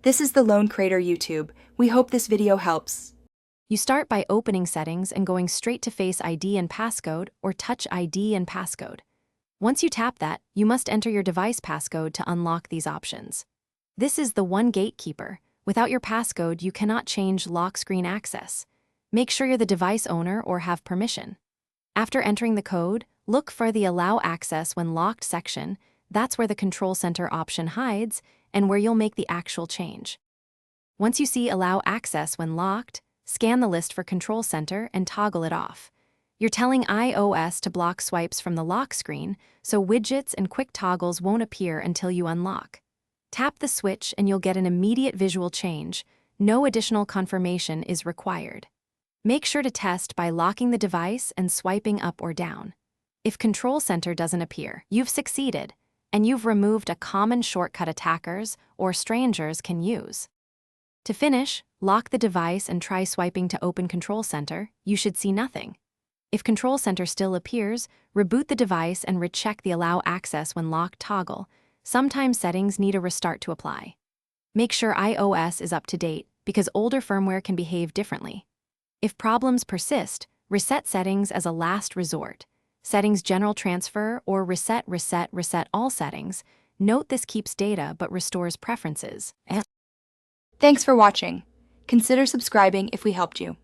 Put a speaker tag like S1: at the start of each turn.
S1: This is the Lone Crater YouTube. We hope this video helps.
S2: You start by opening Settings and going straight to Face ID and Passcode or Touch ID and Passcode. Once you tap that, you must enter your device passcode to unlock these options. This is the one gatekeeper. Without your passcode, you cannot change lock screen access. Make sure you're the device owner or have permission. After entering the code, look for the Allow Access When Locked section. That's where the Control Center option hides and where you'll make the actual change. Once you see Allow Access When Locked, scan the list for Control Center and toggle it off. You're telling iOS to block swipes from the lock screen, so widgets and quick toggles won't appear until you unlock. Tap the switch and you'll get an immediate visual change. No additional confirmation is required. Make sure to test by locking the device and swiping up or down. If Control Center doesn't appear, you've succeeded, and you've removed a common shortcut attackers or strangers can use. To finish, lock the device and try swiping to open Control Center. You should see nothing. If Control Center still appears, reboot the device and recheck the Allow Access When Locked toggle. Sometimes settings need a restart to apply. Make sure iOS is up to date because older firmware can behave differently. If problems persist, reset settings as a last resort. Settings General Transfer or Reset All settings. Note this keeps data but restores preferences.
S1: Thanks for watching. Consider subscribing if we helped you.